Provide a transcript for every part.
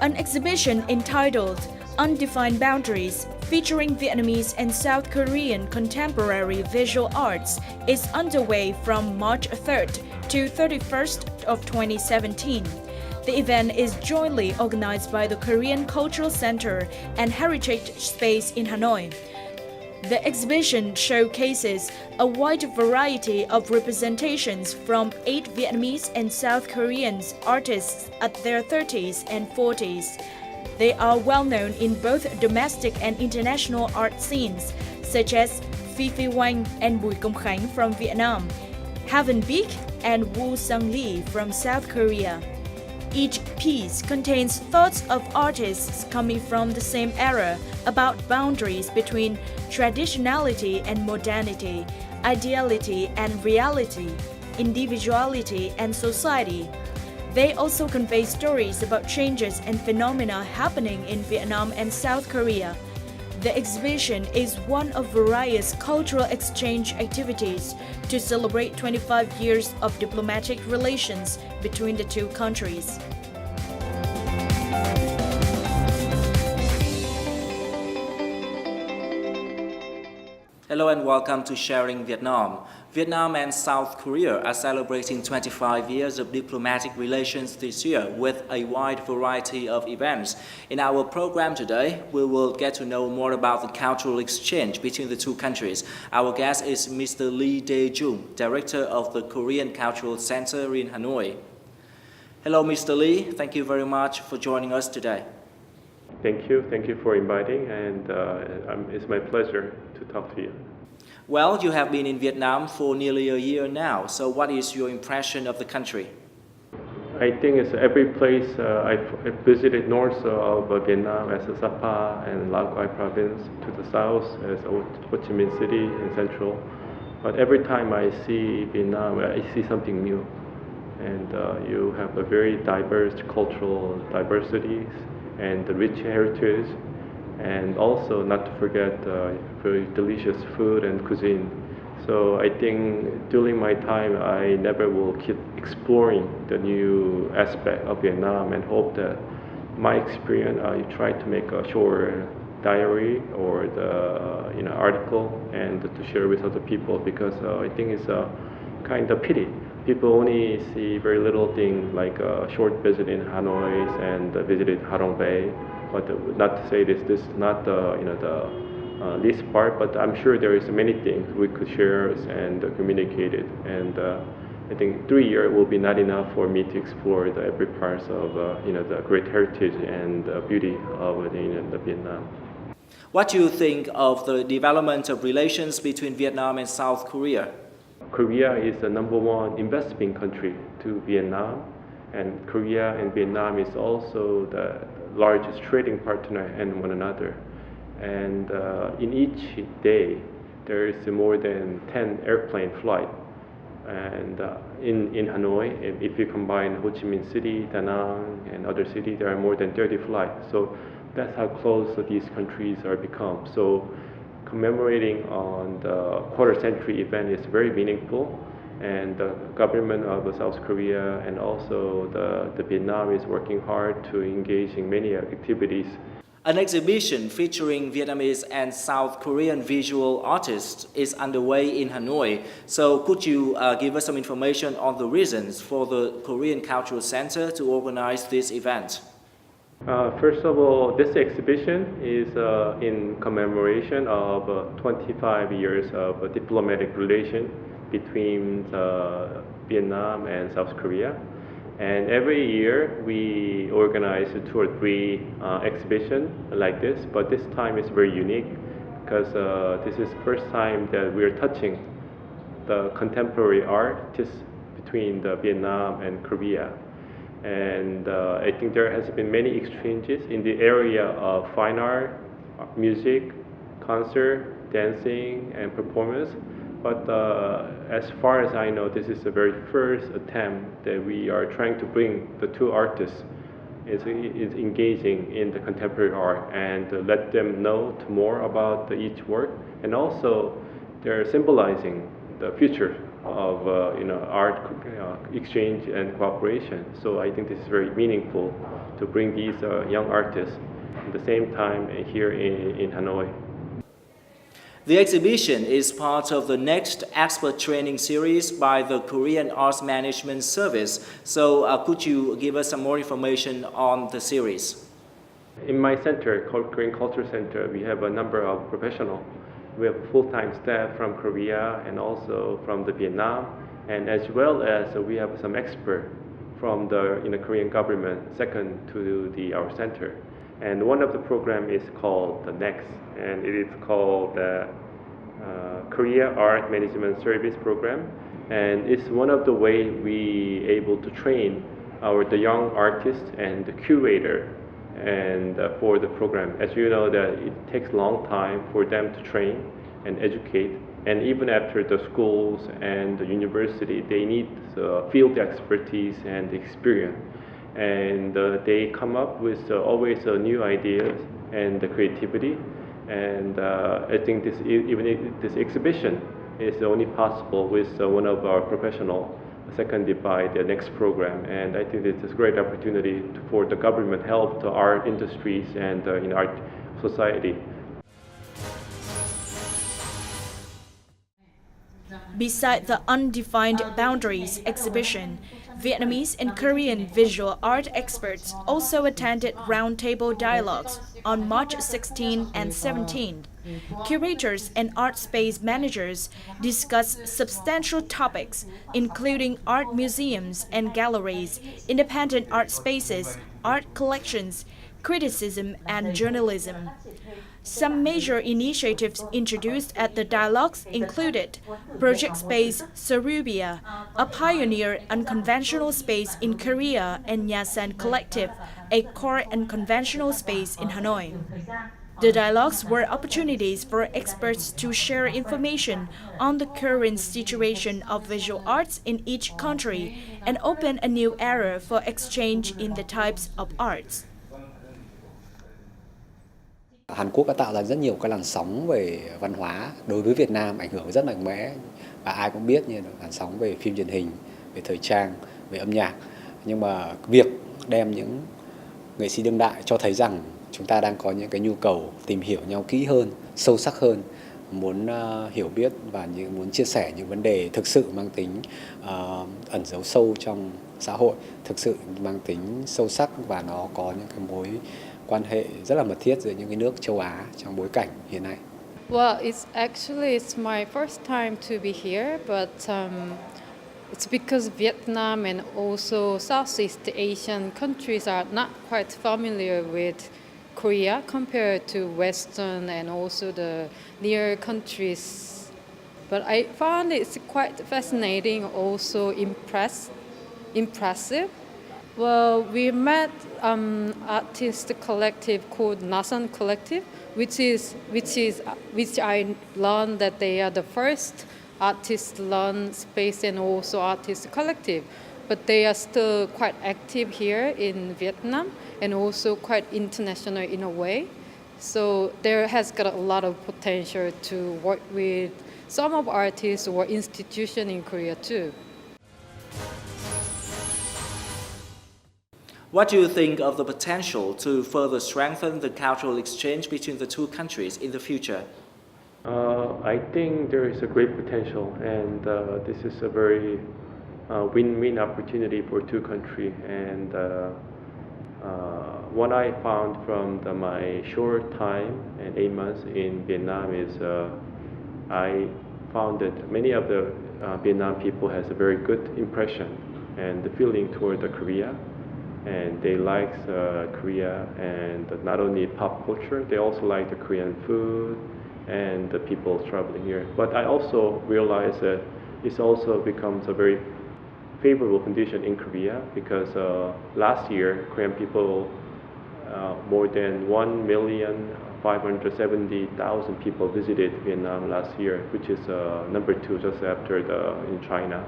An exhibition entitled Undefined Boundaries, featuring Vietnamese and South Korean contemporary visual arts, is underway from March 3rd to 31st of 2017. The event is jointly organized by the Korean Cultural Center and Heritage Space in Hanoi. The exhibition showcases a wide variety of representations from 8 Vietnamese and South Korean artists at their 30s and 40s. They are well known in both domestic and international art scenes, such as Phi Phi Wang and Bùi Công Khánh from Vietnam, Haven Beek and Woo Sung Lee from South Korea. Each piece contains thoughts of artists coming from the same era about boundaries between traditionality and modernity, ideality and reality, individuality and society. They also convey stories about changes and phenomena happening in Vietnam and South Korea. The exhibition is one of various cultural exchange activities to celebrate 25 years of diplomatic relations between the two countries. Hello and welcome to Sharing Vietnam. Vietnam and South Korea are celebrating 25 years of diplomatic relations this year with a wide variety of events. In our program today, we will get to know more about the cultural exchange between the two countries. Our guest is Mr. Lee Dae-jung, Director of the Korean Cultural Center in Hanoi. Hello, Mr. Lee. Thank you very much for joining us today. Thank you. Thank you for inviting, and it's my pleasure to talk to you. Well, you have been in Vietnam for nearly a year now, so what is your impression of the country? I think it's every place I've visited north of Vietnam as Sapa and Lao Cai province, to the south as Ho Chi Minh City and central. But every time I see Vietnam, I see something new. And you have a very diverse cultural diversities and the rich heritage, and also not to forget very delicious food and cuisine. So I think during my time I never will keep exploring the new aspect of Vietnam, and hope that my experience I try to make a short diary or the article and to share with other people, because I think it's a kind of pity. People only see very little thing, like a short visit in Hanoi and visited Ha Long Bay. But not to say this is not the least part, but I'm sure there is many things we could share and communicate it. And I think 3 years will be not enough for me to explore every part of the great heritage and beauty of the Vietnam. What do you think of the development of relations between Vietnam and South Korea? Korea is the #1 investment country to Vietnam, and Korea and Vietnam is also the largest trading partner in one another. And in each day, there is more than 10 airplane flights. And in Hanoi, if you combine Ho Chi Minh City, Da Nang, and other cities, there are more than 30 flights. So that's how close these countries are become. So commemorating on the quarter century event is very meaningful, and the government of South Korea and also the Vietnam is working hard to engage in many activities. An exhibition featuring Vietnamese and South Korean visual artists is underway in Hanoi. So could you give us some information on the reasons for the Korean Cultural Center to organize this event? First of all, this exhibition is in commemoration of 25 years of diplomatic relation between Vietnam and South Korea. And every year we organize 2 or 3 exhibitions like this, but this time is very unique because this is the first time that we are touching the contemporary artists between Vietnam and Korea. And I think there has been many exchanges in the area of fine art, music, concert, dancing, and performance. But as far as I know, this is the very first attempt that we are trying to bring the two artists is engaging in the contemporary art and let them know more about each work. And also they're symbolizing the future of art exchange and cooperation. So I think this is very meaningful to bring these young artists at the same time here in Hanoi. The exhibition is part of the next expert training series by the Korean Arts Management Service. So could you give us some more information on the series? In my center, Korean Culture Center, we have a number of professionals. We have full-time staff from Korea and also from the Vietnam, and as well as we have some experts from the Korean government, second to our center. And one of the program is called the Next, and it is called the Korea Art Management Service Program. And it's one of the way we able to train the young artists and the curator and for the program. As you know, that it takes a long time for them to train and educate, and even after the schools and the university, they need field expertise and experience, and they come up with always new ideas and the creativity. And I think this exhibition is only possible with one of our professionals, seconded by the next program. And I think this is a great opportunity for the government help the art industries and in art society. Beside the Undefined Boundaries exhibition, Vietnamese and Korean visual art experts also attended roundtable dialogues on March 16 and 17. Curators and art space managers discussed substantial topics, including art museums and galleries, independent art spaces, art collections, criticism, and journalism. Some major initiatives introduced at the dialogues included Project Space Sarubia, a pioneer unconventional space in Korea, and Nyasan Collective, a core unconventional space in Hanoi. The dialogues were opportunities for experts to share information on the current situation of visual arts in each country and open a new era for exchange in the types of arts. Hàn Quốc đã tạo ra rất nhiều cái làn sóng về văn hóa đối với Việt Nam, ảnh hưởng rất mạnh mẽ, và ai cũng biết như làn sóng về phim truyền hình, về thời trang, về âm nhạc. Nhưng mà việc đem những nghệ sĩ đương đại cho thấy rằng chúng ta đang có những cái nhu cầu tìm hiểu nhau kỹ hơn, sâu sắc hơn, muốn hiểu biết và muốn chia sẻ những vấn đề thực sự mang tính ẩn giấu sâu trong xã hội, thực sự mang tính sâu sắc, và nó có những cái mối quan hệ rất là mật thiết giữa những cái nước châu Á trong bối cảnh hiện nay. Well, it's my first time to be here, but it's because Vietnam and also Southeast Asian countries are not quite familiar with Korea compared to Western and also the near countries. But I found it's quite fascinating, also impressive. Well, we met artist collective called Nasan Collective, which I learned that they are the first artist learn space and also artist collective. But they are still quite active here in Vietnam and also quite international in a way. So there has got a lot of potential to work with some of artists or institutions in Korea too. What do you think of the potential to further strengthen the cultural exchange between the two countries in the future? I think there is a great potential, and this is a very win-win opportunity for two countries. And what I found from my short time and 8 months in Vietnam is I found that many of the Vietnam people has a very good impression and the feeling toward Korea. And they like Korea, and not only pop culture, they also like the Korean food and the people traveling here. But I also realize that it also becomes a very favorable condition in Korea, because last year Korean people, more than 1,570,000 people visited Vietnam last year, which is number 2 just after in China.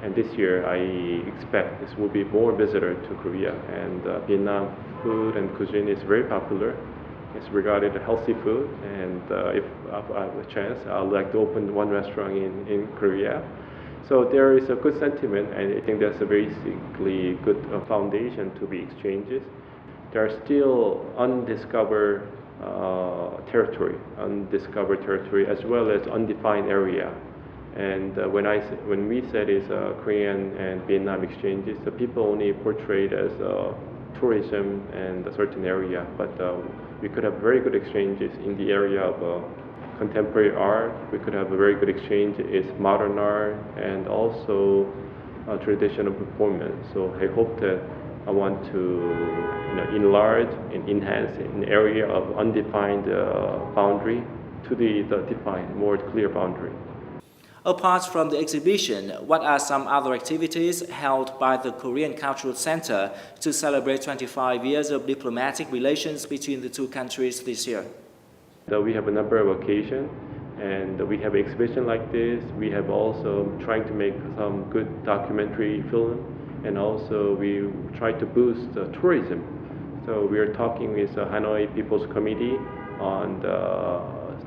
And this year, I expect this will be more visitors to Korea. And Vietnam food and cuisine is very popular. It's regarded as healthy food. And if I have a chance, I'd like to open one restaurant in Korea. So there is a good sentiment, and I think that's a basically good foundation to be exchanges. There are still undiscovered territory as well as undefined area. And when we said it's Korean and Vietnam exchanges, the people only portrayed as tourism and a certain area, but we could have very good exchanges in the area of contemporary art. We could have a very good exchange is modern art and also traditional performance. So I hope that I want to enlarge and enhance an area of undefined boundary to the defined, more clear boundary. Apart from the exhibition, what are some other activities held by the Korean Cultural Center to celebrate 25 years of diplomatic relations between the two countries this year? We have a number of occasions, and we have an exhibition like this. We have also trying to make some good documentary film, and also we try to boost tourism. So we are talking with the Hanoi People's Committee on the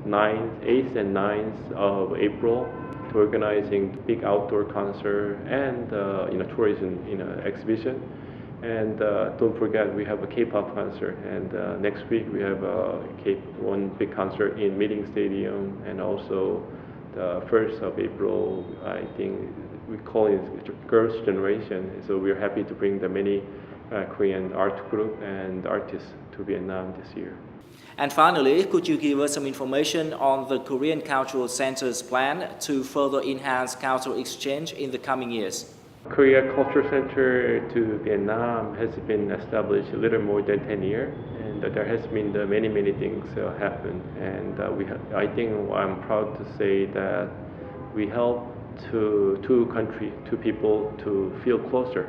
8th and 9th of April to organizing big outdoor concert and tourism exhibition. And don't forget, we have a K-pop concert, and next week we have one big concert in Meeting Stadium, and also the 1st of April, I think we call it Girls' Generation. So we're happy to bring the many Korean art group and artists to Vietnam this year. And finally, could you give us some information on the Korean Cultural Center's plan to further enhance cultural exchange in the coming years? Korea Culture Center to Vietnam has been established a little more than 10 years, and there has been many things happen. And I think I'm proud to say that we help two people to feel closer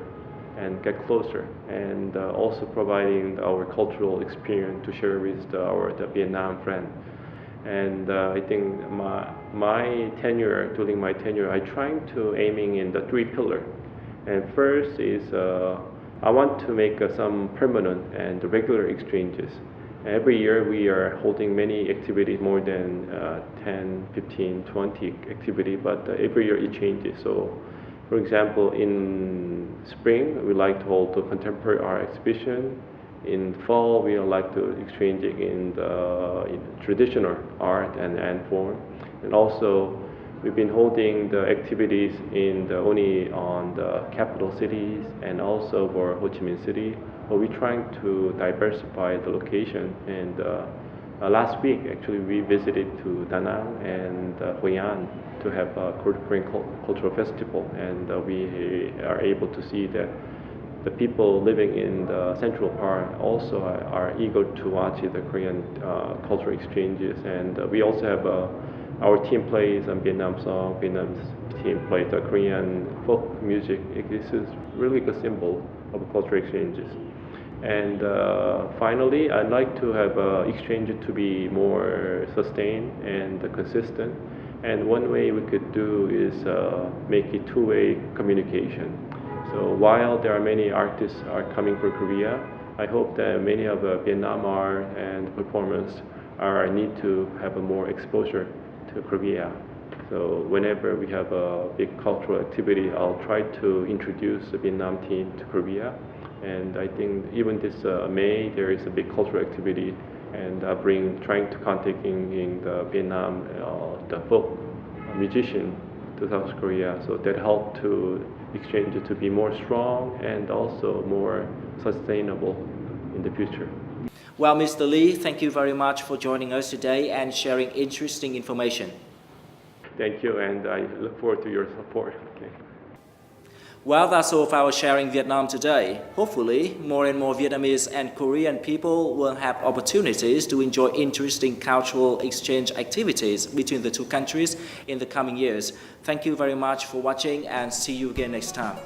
and get closer, and also providing our cultural experience to share with the Vietnam friend. And I think during my tenure, I trying to aiming in the 3 pillars. And first is I want to make some permanent and regular exchanges. Every year we are holding many activities, more than 10, 15, 20 activities, but every year it changes. So for example, in spring, we like to hold a contemporary art exhibition. In fall, we like to exchange in traditional art and form. And also, we've been holding the activities only on the capital cities and also for Ho Chi Minh City. But we're trying to diversify the location. And last week, actually, we visited to Da Nang and Hoi An to have a Korean Cultural Festival. And we are able to see that the people living in the central part also are eager to watch the Korean cultural exchanges. And we also have our team plays a Vietnam song. Vietnam's team plays the Korean folk music. This is really a symbol of cultural exchanges. And finally, I'd like to have exchange to be more sustained and consistent. And one way we could do is make it two-way communication. So while there are many artists are coming from Korea, I hope that many of Vietnam art and performance need to have a more exposure to Korea. So whenever we have a big cultural activity, I'll try to introduce the Vietnam team to Korea. And I think even this May, there is a big cultural activity, and trying to contact in the Vietnam the folk musician to South Korea. So that helped to exchange to be more strong and also more sustainable in the future. Well, Mr. Lee, thank you very much for joining us today and sharing interesting information. Thank you, and I look forward to your support. Okay. Well, that's all for our Sharing Vietnam today. Hopefully, more and more Vietnamese and Korean people will have opportunities to enjoy interesting cultural exchange activities between the two countries in the coming years. Thank you very much for watching, and see you again next time.